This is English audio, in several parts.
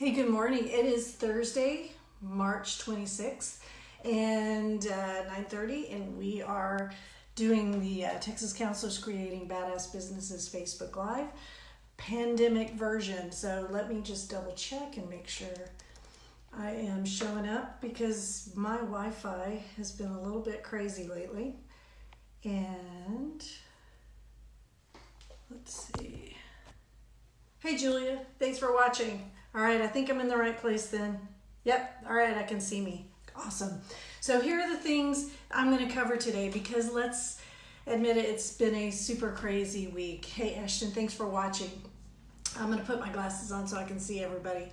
Hey, good morning. It is Thursday, March 26th and 9:30, and we are doing the Texas Counselors Creating Badass Businesses Facebook Live pandemic version. So let me just double check and make sure I am showing up, because my Wi-Fi has been a little bit crazy lately. And let's see. Hey Julia, thanks for watching. All right, I think I'm in the right place then. Yep, all right, I can see me. Awesome. So here are the things I'm gonna cover today, because let's admit it, it's been a super crazy week. Hey Ashton, thanks for watching. I'm gonna put my glasses on so I can see everybody.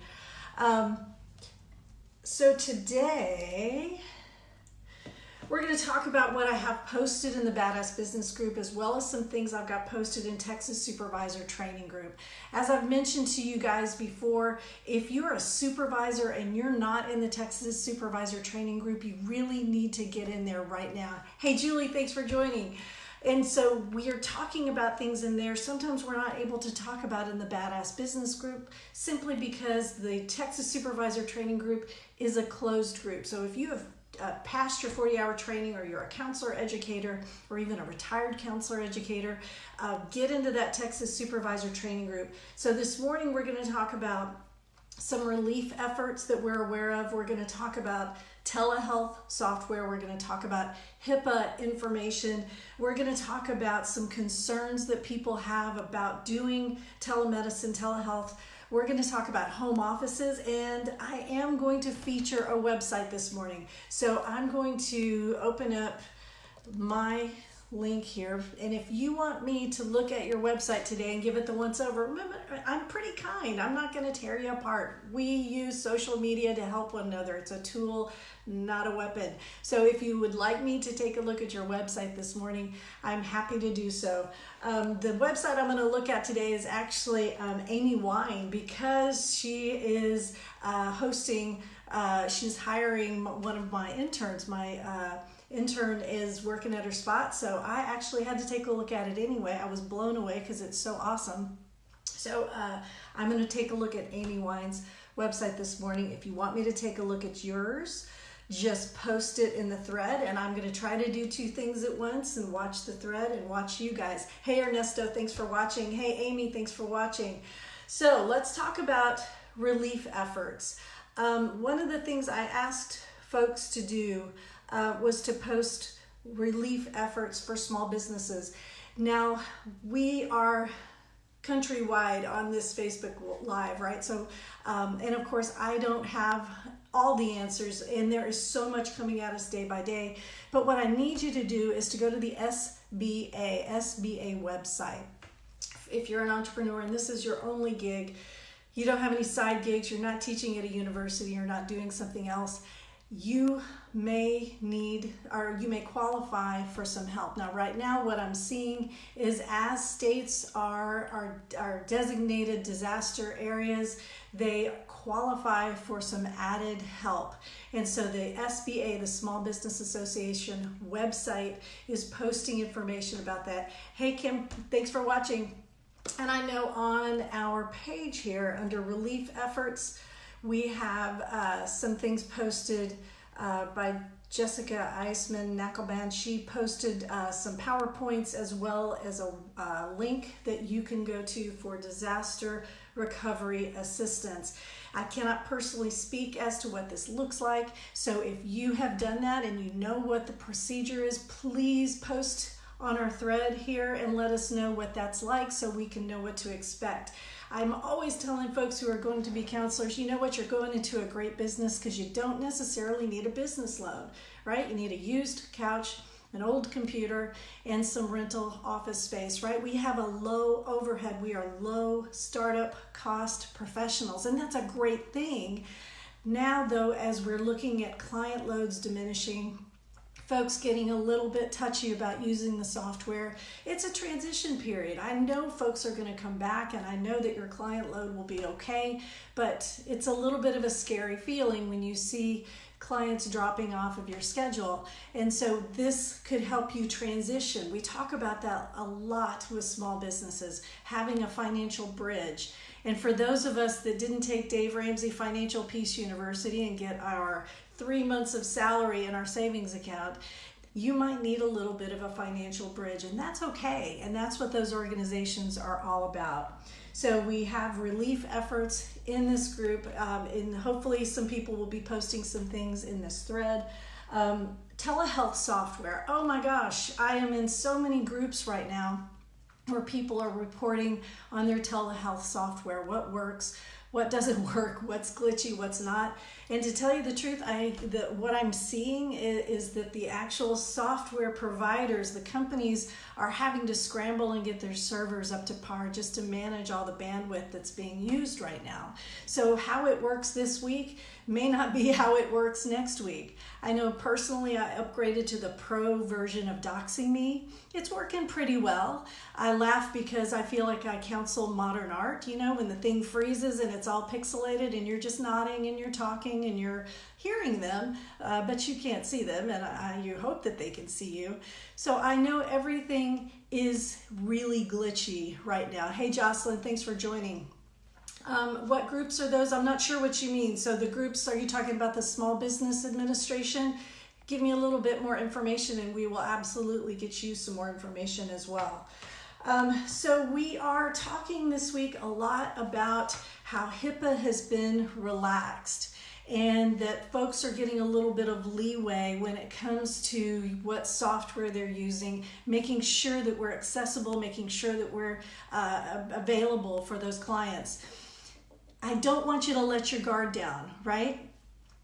So today, we're going to talk about what I have posted in the Badass Business Group, as well as some things I've got posted in Texas Supervisor Training Group. As I've mentioned to you guys before, if you're a supervisor and you're not in the Texas Supervisor Training Group, you really need to get in there right now. Hey Julie, thanks for joining. And so we are talking about things in there. Sometimes we're not able to talk about in the Badass Business Group simply because the Texas Supervisor Training Group is a closed group. So if you have passed your 40-hour training, or you're a counselor educator, or even a retired counselor educator, get into that Texas Supervisor Training Group. So this morning we're going to talk about some relief efforts that we're aware of. We're going to talk about telehealth software. We're going to talk about HIPAA information. We're going to talk about some concerns that people have about doing telemedicine, telehealth. We're going to talk about home offices, and I am going to feature a website this morning. So I'm going to open up my link here, and if you want me to look at your website today and give it the once over, remember, I'm pretty kind. I'm not going to tear you apart. We use social media to help one another. It's a tool, not a weapon. So if you would like me to take a look at your website this morning, I'm happy to do so. The website I'm going to look at today is actually Amy Wine, because she is hosting, she's hiring one of my interns. My intern is working at her spot, so I actually had to take a look at it anyway. I was blown away because it's so awesome. So I'm going to take a look at Amy Wine's website this morning. If you want me to take a look at yours, just post it in the thread, and I'm going to try to do two things at once and watch the thread and watch you guys. Hey Ernesto, thanks for watching. Hey Amy, thanks for watching. So let's talk about relief efforts. One of the things I asked folks to do was to post relief efforts for small businesses. Now, we are countrywide on this Facebook Live, right? So, and of course, I don't have all the answers, and there is so much coming at us day by day. But what I need you to do is to go to the SBA website. If you're an entrepreneur and this is your only gig, you don't have any side gigs, you're not teaching at a university, you're not doing something else, you may need, or you may qualify for some help. Now, right now, what I'm seeing is, as states are designated disaster areas, they qualify for some added help. And so the SBA, the Small Business Association website, is posting information about that. Hey Kim, thanks for watching. And I know on our page here under relief efforts, we have some things posted by Jessica Eisman Knuckleband. She posted some PowerPoints, as well as a link that you can go to for disaster recovery assistance. I cannot personally speak as to what this looks like, so if you have done that and you know what the procedure is, please post on our thread here and let us know what that's like, so we can know what to expect. I'm always telling folks who are going to be counselors, you know what, you're going into a great business because you don't necessarily need a business loan, right? You need a used couch, an old computer, and some rental office space, right? We have a low overhead. We are low startup cost professionals, and that's a great thing. Now, though, as we're looking at client loads diminishing, folks getting a little bit touchy about using the software, it's a transition period. I know folks are going to come back, and I know that your client load will be okay, but it's a little bit of a scary feeling when you see clients dropping off of your schedule. And so this could help you transition. We talk about that a lot with small businesses, having a financial bridge. And for those of us that didn't take Dave Ramsey Financial Peace University and get our 3 months of salary in our savings account, you might need a little bit of a financial bridge, and that's okay. And that's what those organizations are all about. So we have relief efforts in this group, and hopefully some people will be posting some things in this thread. Telehealth software. Oh my gosh, I am in so many groups right now where people are reporting on their telehealth software, what works, what doesn't work, what's glitchy, what's not. And to tell you the truth, what I'm seeing is that the actual software providers, the companies, are having to scramble and get their servers up to par just to manage all the bandwidth that's being used right now. So how it works this week may not be how it works next week. I know personally I upgraded to the pro version of DoxyMe. It's working pretty well. I laugh because I feel like I counsel modern art, you know, when the thing freezes and it's all pixelated and you're just nodding and you're talking and you're hearing them, but you can't see them, and you hope that they can see you. So I know everything is really glitchy right now. Hey Jocelyn, thanks for joining. What groups are those? I'm not sure what you mean. So the groups, are you talking about the Small Business Administration? Give me a little bit more information and we will absolutely get you some more information as well. So we are talking this week a lot about how HIPAA has been relaxed and that folks are getting a little bit of leeway when it comes to what software they're using, making sure that we're accessible, making sure that we're available for those clients. I don't want you to let your guard down, right?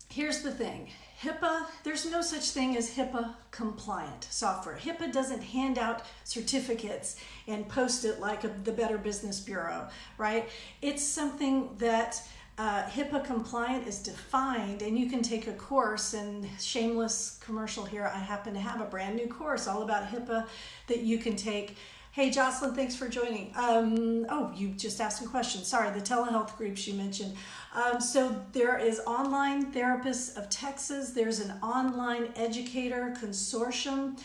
Here's the thing. HIPAA, there's no such thing as HIPAA compliant software. HIPAA doesn't hand out certificates and post it like the Better Business Bureau, right? It's something that HIPAA compliant is defined, and you can take a course, and shameless commercial here, I happen to have a brand new course all about HIPAA that you can take. Hey Jocelyn, thanks for joining. Oh, you just asked a question. Sorry, the telehealth groups you mentioned. So there is Online Therapists of Texas. There's an Online Educator Consortium.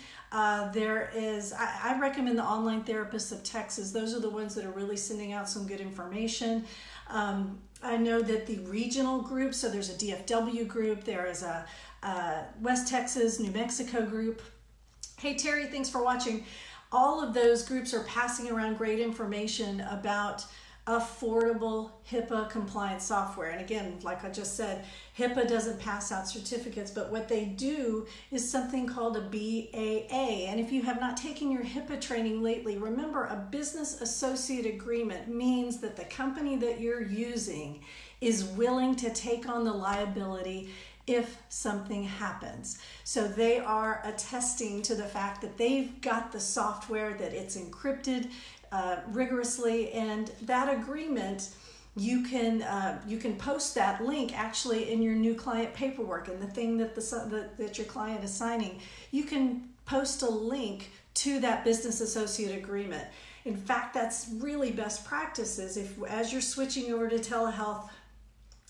There is, I recommend the Online Therapists of Texas. Those are the ones that are really sending out some good information. I know that the regional groups, so there's a DFW group, there is a West Texas, New Mexico group. Hey Terry, thanks for watching. All of those groups are passing around great information about affordable HIPAA compliant software. And again, like I just said, HIPAA doesn't pass out certificates, but what they do is something called a BAA. And if you have not taken your HIPAA training lately, remember a business associate agreement means that the company that you're using is willing to take on the liability if something happens. So they are attesting to the fact that they've got the software, that it's encrypted rigorously, and that agreement, you can post that link actually in your new client paperwork, and the thing that that your client is signing, you can post a link to that business associate agreement. In fact, that's really best practices. If as you're switching over to telehealth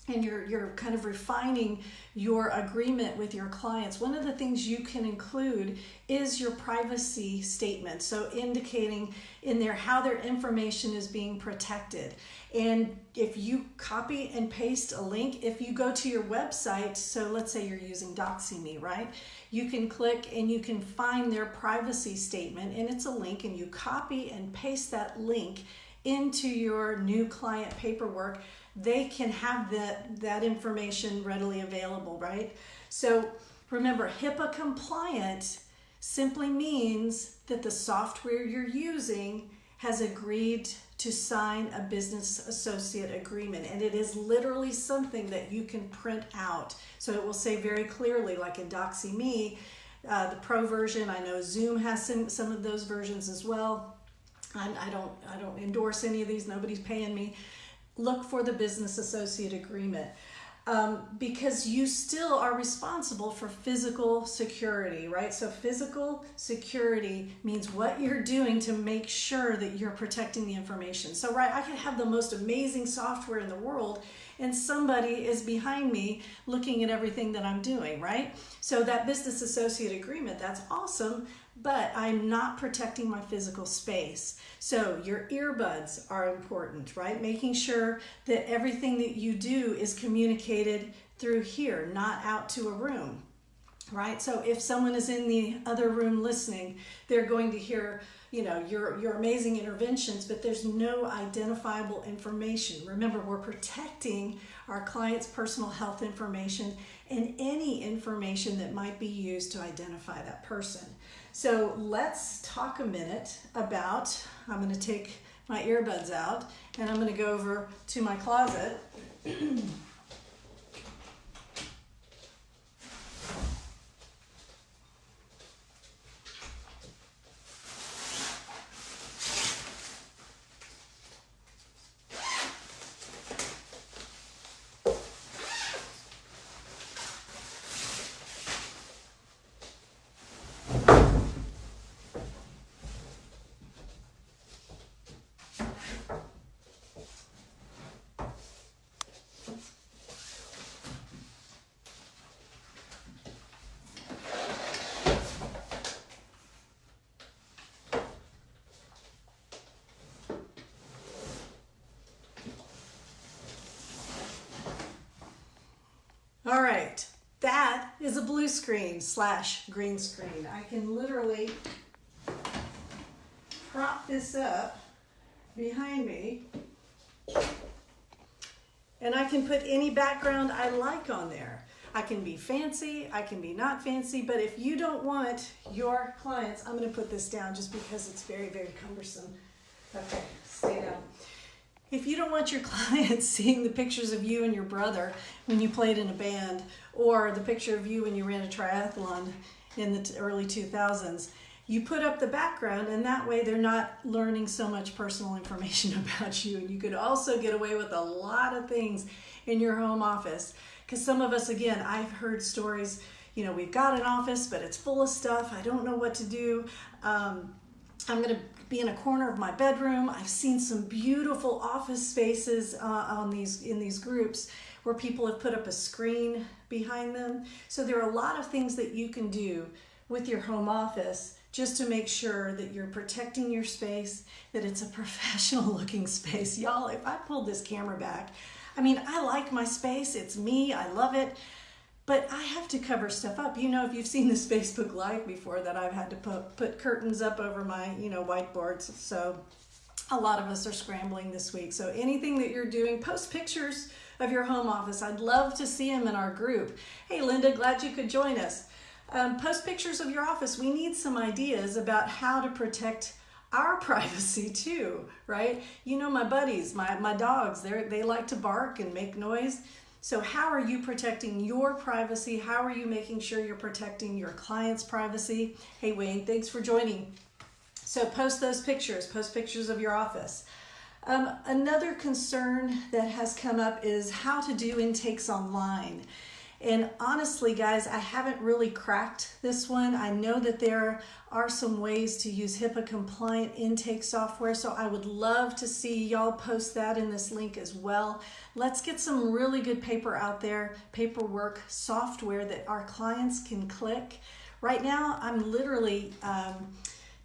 and you're kind of refining your agreement with your clients, one of the things you can include is your privacy statement. So indicating in there how their information is being protected. And if you copy and paste a link, if you go to your website, so let's say you're using DoxyMe, right? You can click and you can find their privacy statement, and it's a link, and you copy and paste that link into your new client paperwork. They can have that information readily available, right? So remember, HIPAA compliant simply means that the software you're using has agreed to sign a business associate agreement, and it is literally something that you can print out. So it will say very clearly, like in DoxyMe, the pro version. I know Zoom has some of those versions as well. I don't endorse any of these. Nobody's paying me. Look for the business associate agreement because you still are responsible for physical security, right? So physical security means what you're doing to make sure that you're protecting the information. So, right, I could have the most amazing software in the world and somebody is behind me looking at everything that I'm doing, right? So that business associate agreement, that's awesome, but I'm not protecting my physical space. So your earbuds are important, right? Making sure that everything that you do is communicated through here, not out to a room, right? So if someone is in the other room listening, they're going to hear, your amazing interventions, but there's no identifiable information. Remember, we're protecting our client's personal health information and any information that might be used to identify that person. So let's talk a minute about, I'm going to take my earbuds out and I'm going to go over to my closet. All right, that is a blue screen / green screen. I can literally prop this up behind me and I can put any background I like on there. I can be fancy, I can be not fancy, but if you don't want your clients, I'm going to put this down just because it's very, very cumbersome. Okay, stay down. If you don't want your clients seeing the pictures of you and your brother when you played in a band, or the picture of you when you ran a triathlon in the early 2000s, you put up the background, and that way they're not learning so much personal information about you. And you could also get away with a lot of things in your home office. Because some of us, again, I've heard stories, we've got an office, but it's full of stuff. I don't know what to do. I'm going to be in a corner of my bedroom. I've seen some beautiful office spaces in these groups where people have put up a screen behind them. So there are a lot of things that you can do with your home office just to make sure that you're protecting your space, that it's a professional looking space. Y'all, if I pulled this camera back, I like my space. It's me. I love it. But I have to cover stuff up. If you've seen this Facebook Live before, that I've had to put curtains up over my, whiteboards. So a lot of us are scrambling this week. So anything that you're doing, post pictures of your home office. I'd love to see them in our group. Hey, Linda, glad you could join us. Post pictures of your office. We need some ideas about how to protect our privacy too, right? My buddies, my dogs, they like to bark and make noise. So how are you protecting your privacy? How are you making sure you're protecting your client's privacy? Hey, Wayne, thanks for joining. So post those pictures, post pictures of your office. Another concern that has come up is how to do intakes online. And honestly, guys, I haven't really cracked this one. I know that there are some ways to use HIPAA compliant intake software, so I would love to see y'all post that in this link as well. Let's get some really good paperwork software that our clients can click. Right now, I'm literally,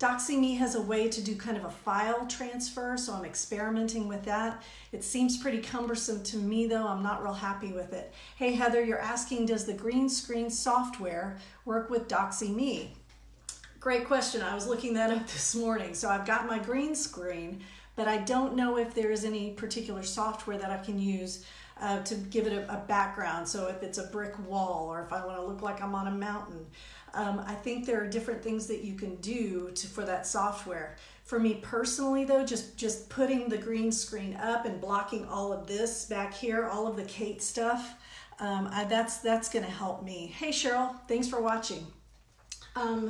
DoxyMe has a way to do kind of a file transfer, so I'm experimenting with that. It seems pretty cumbersome to me though. I'm not real happy with it. Hey Heather, you're asking, does the green screen software work with DoxyMe? Great question. I was looking that up this morning. So I've got my green screen, but I don't know if there is any particular software that I can use to give it a background. So if it's a brick wall or if I want to look like I'm on a mountain. I think there are different things that you can do for that software. For me personally though, just putting the green screen up and blocking all of this back here, all of the Kate stuff, that's going to help me. Hey Cheryl, thanks for watching.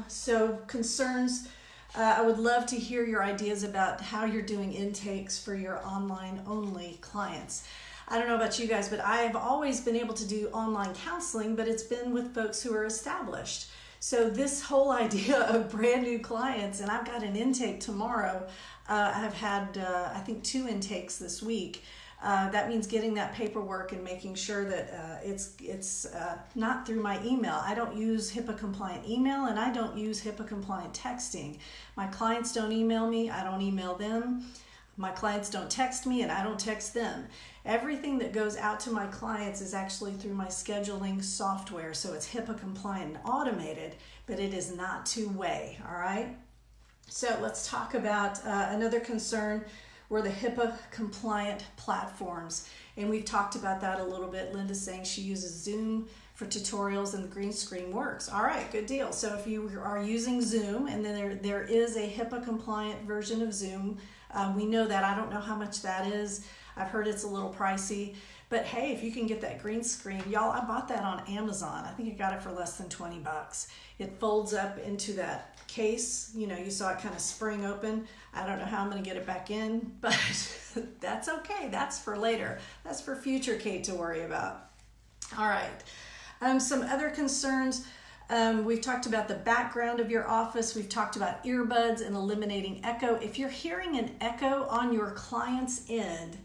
So concerns, I would love to hear your ideas about how you're doing intakes for your online only clients. I don't know about you guys, but I have always been able to do online counseling, but it's been with folks who are established. So this whole idea of brand new clients, and I've got an intake tomorrow. I've had, I think, 2 intakes this week. That means getting that paperwork and making sure that it's not through my email. I don't use HIPAA compliant email, and I don't use HIPAA compliant texting. My clients don't email me, I don't email them. My clients don't text me, and I don't text them. Everything that goes out to my clients is actually through my scheduling software, so it's HIPAA compliant and automated, but it is not two-way, all right? So let's talk about another concern were the HIPAA compliant platforms, and we've talked about that a little bit. Linda's saying she uses Zoom for tutorials and the green screen works. All right, good deal. So if you are using Zoom, and then there is a HIPAA compliant version of Zoom, we know that. I don't know how much that is. I've heard it's a little pricey, but hey, if you can get that green screen, y'all, I bought that on Amazon. I think I got it for less than 20 bucks. It folds up into that case. You know, you saw it kind of spring open. I don't know how I'm going to get it back in, but that's okay. That's for later. That's for future Kate to worry about. All right. Some other concerns. We've talked about the background of your office. We've talked about earbuds and eliminating echo. If you're hearing an echo on your client's end,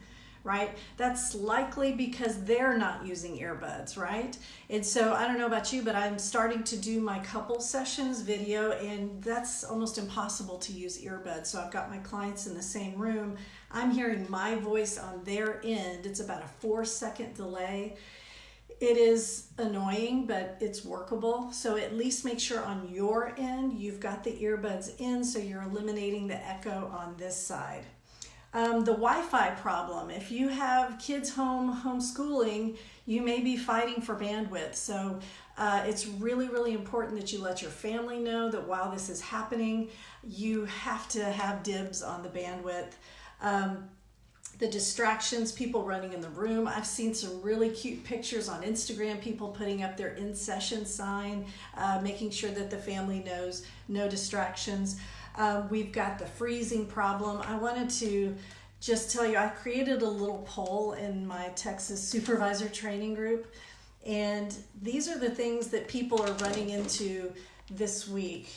right, that's likely because they're not using earbuds, right? And so I don't know about you, but I'm starting to do my couple sessions video, and that's almost impossible to use earbuds. So I've got my clients in the same room. I'm hearing my voice on their end. It's about a 4-second delay. It is annoying, but it's workable. So at least make sure on your end you've got the earbuds in, so you're eliminating the echo on this side. The Wi-Fi problem. If you have kids homeschooling, you may be fighting for bandwidth. So it's really, really important that you let your family know that while this is happening, you have to have dibs on the bandwidth. The distractions, people running in the room. I've seen some really cute pictures on Instagram, people putting up their in-session sign, making sure that the family knows no distractions. We've got the freezing problem. I wanted to just tell you, I created a little poll in my Texas Supervisor Training group, and these are the things that people are running into this week,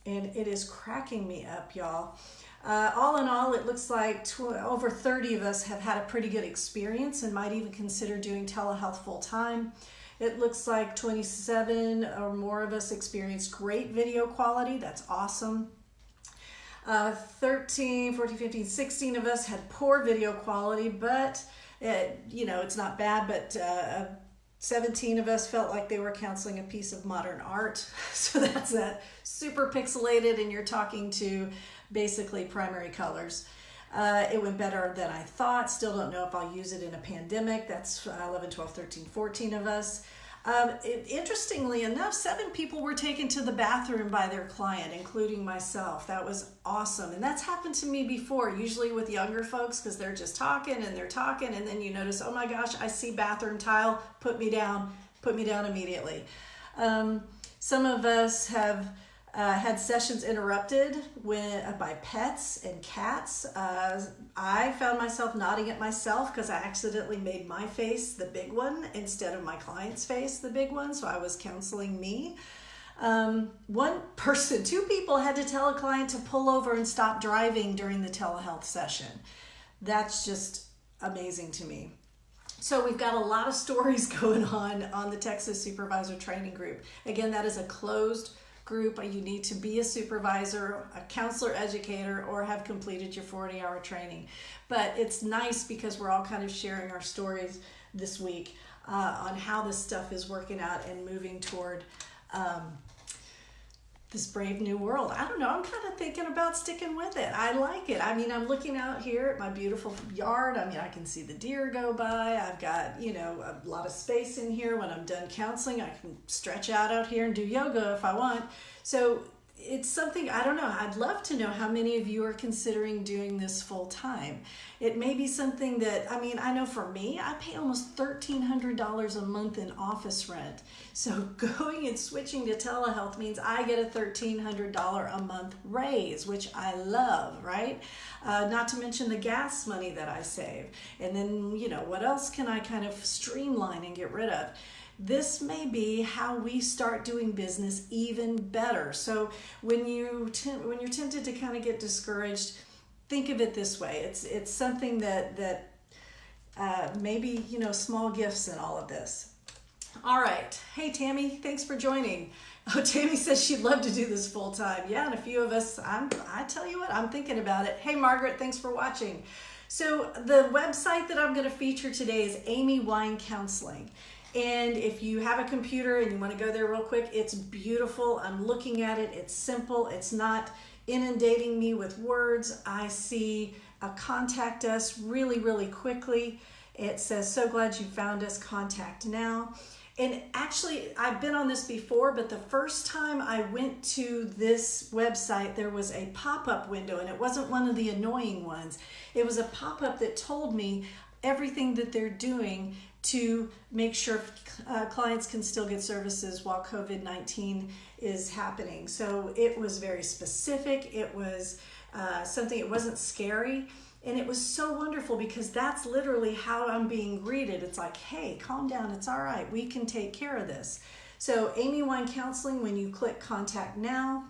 and it is cracking me up, y'all. All in all, it looks like over 30 of us have had a pretty good experience and might even consider doing telehealth full-time. It looks like 27 or more of us experienced great video quality. That's awesome. 13, 14, 15, 16 of us had poor video quality, but it's not bad, but 17 of us felt like they were counseling a piece of modern art. So that's that super pixelated, and you're talking to basically primary colors. It went better than I thought. Still don't know if I'll use it in a pandemic. That's 11, 12, 13, 14 of us. Interestingly enough, 7 people were taken to the bathroom by their client, including myself. That was awesome. And that's happened to me before, usually with younger folks, because they're just talking, and then you notice, oh my gosh, I see bathroom tile, put me down immediately. Some of us have had sessions interrupted by pets and cats. I found myself nodding at myself because I accidentally made my face the big one instead of my client's face the big one, so I was counseling me. 2 people had to tell a client to pull over and stop driving during the telehealth session. That's just amazing to me. So we've got a lot of stories going on the Texas Supervisor Training Group. Again, that is a closed group. You need to be a supervisor, a counselor, educator, or have completed your 40-hour training. But it's nice because we're all kind of sharing our stories this week on how this stuff is working out and moving toward this brave new world. I don't know, I'm kind of thinking about sticking with it. I like it. I mean, I'm looking out here at my beautiful yard. I mean, I can see the deer go by. I've got, a lot of space in here. When I'm done counseling, I can stretch out here and do yoga if I want. So it's something, I don't know, I'd love to know how many of you are considering doing this full time. It may be something that, I know for me, I pay almost $1,300 a month in office rent. So going and switching to telehealth means I get a $1,300 a month raise, which I love, right? Not to mention the gas money that I save. And then, what else can I kind of streamline and get rid of? This may be how we start doing business even better. So when you're tempted to kind of get discouraged, think of it this way. It's something that maybe, small gifts in all of this. All right. Hey, Tammy, thanks for joining. Oh, Tammy says she'd love to do this full time. Yeah, and a few of us, I tell you what, I'm thinking about it. Hey, Margaret, thanks for watching. So the website that I'm going to feature today is Amy Wine Counseling. And if you have a computer and you want to go there real quick, it's beautiful. I'm looking at it. It's simple. It's not inundating me with words. I see a contact us really, really quickly. It says, so glad you found us, contact now. And actually, I've been on this before, but the first time I went to this website, there was a pop-up window, and it wasn't one of the annoying ones. It was a pop-up that told me everything that they're doing to make sure clients can still get services while COVID-19 is happening. So it was very specific. It was something, it wasn't scary. And it was so wonderful because that's literally how I'm being greeted. It's like, hey, calm down. It's all right. We can take care of this. So Amy Wine Counseling, when you click Contact Now,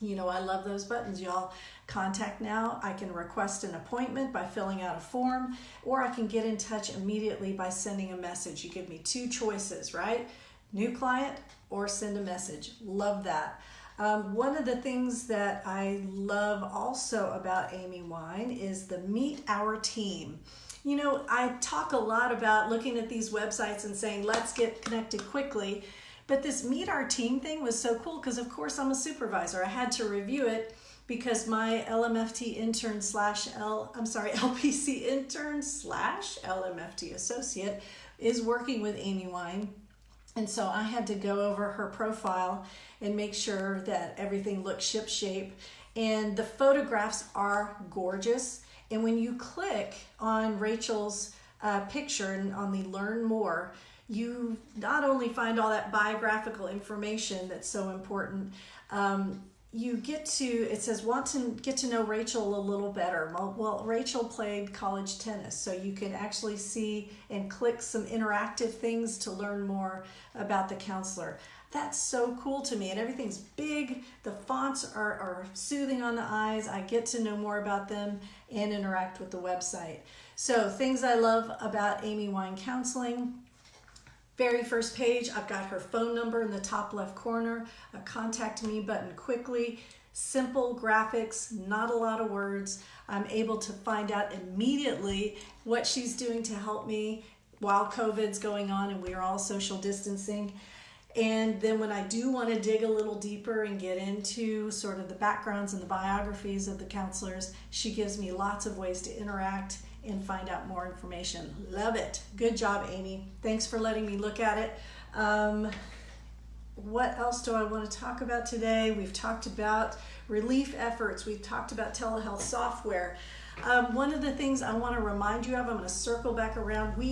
I love those buttons, y'all. Contact Now. I can request an appointment by filling out a form, or I can get in touch immediately by sending a message. You give me two choices, right? New client or send a message. Love that. One of the things that I love also about Amy Wine is the Meet Our Team. I talk a lot about looking at these websites and saying, let's get connected quickly. But this Meet Our Team thing was so cool because, of course, I'm a supervisor. I had to review it because my LMFT intern LPC intern / LMFT associate is working with Amy Wine. And so I had to go over her profile and make sure that everything looked shipshape. And the photographs are gorgeous. And when you click on Rachel's picture and on the Learn More, you not only find all that biographical information that's so important, you get to, it says, want to get to know Rachel a little better. Well, Rachel played college tennis, so you can actually see and click some interactive things to learn more about the counselor. That's so cool to me, and everything's big. The fonts are soothing on the eyes. I get to know more about them and interact with the website. So things I love about Amy Wine Counseling. Very first page, I've got her phone number in the top left corner, a contact me button quickly, simple graphics, not a lot of words. I'm able to find out immediately what she's doing to help me while COVID's going on and we are all social distancing. And then when I do want to dig a little deeper and get into sort of the backgrounds and the biographies of the counselors, she gives me lots of ways to interact and find out more information. Love it. Good job, Amy. Thanks for letting me look at it. What else do I want to talk about today? We've talked about relief efforts. We've talked about telehealth software. One of the things I want to remind you of, I'm going to circle back around.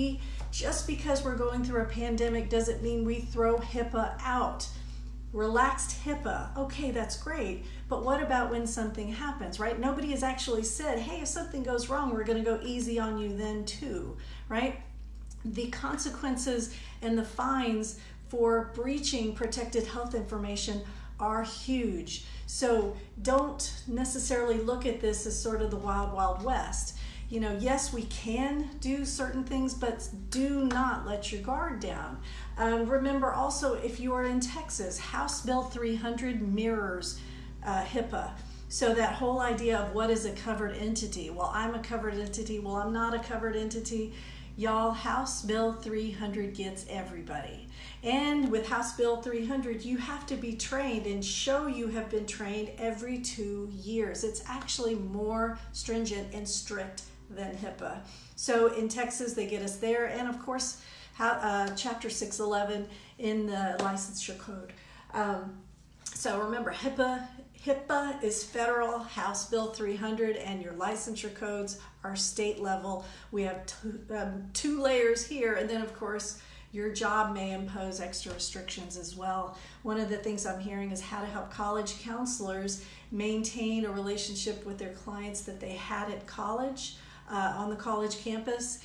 Just because we're going through a pandemic doesn't mean we throw HIPAA out. Relaxed HIPAA, okay, that's great, but what about when something happens, right? Nobody has actually said, hey, if something goes wrong, we're going to go easy on you then too, right? The consequences and the fines for breaching protected health information are huge. So don't necessarily look at this as sort of the wild, wild west. Yes, we can do certain things, but do not let your guard down. Remember also, if you are in Texas, House Bill 300 mirrors HIPAA. So that whole idea of what is a covered entity? Well, I'm a covered entity. Well, I'm not a covered entity. Y'all, House Bill 300 gets everybody. And with House Bill 300, you have to be trained and show you have been trained every 2 years. It's actually more stringent and strict than HIPAA. So in Texas, they get us there. And of course, Chapter 611 in the licensure code. So remember, HIPAA is federal, House Bill 300, and your licensure codes are state level. We have two layers here, and then of course, your job may impose extra restrictions as well. One of the things I'm hearing is how to help college counselors maintain a relationship with their clients that they had at college, on the college campus.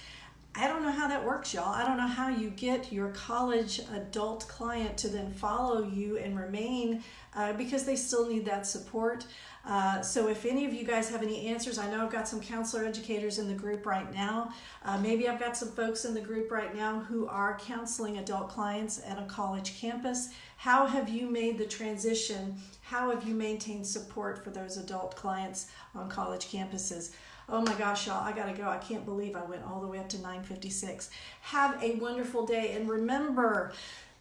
I don't know how that works, y'all. I don't know how you get your college adult client to then follow you and remain because they still need that support. So if any of you guys have any answers, I know I've got some counselor educators in the group right now. Maybe I've got some folks in the group right now who are counseling adult clients at a college campus. How have you made the transition? How have you maintained support for those adult clients on college campuses? Oh my gosh, y'all, I gotta go. I can't believe I went all the way up to 9:56. Have a wonderful day. And remember,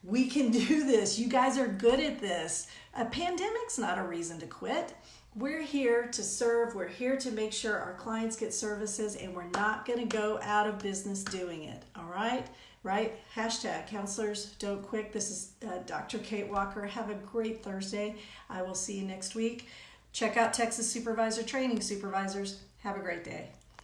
we can do this. You guys are good at this. A pandemic's not a reason to quit. We're here to serve. We're here to make sure our clients get services, and we're not gonna go out of business doing it, all right? Right? Hashtag counselors don't quit. This is Dr. Kate Walker. Have a great Thursday. I will see you next week. Check out Texas Supervisor Training, supervisors. Have a great day.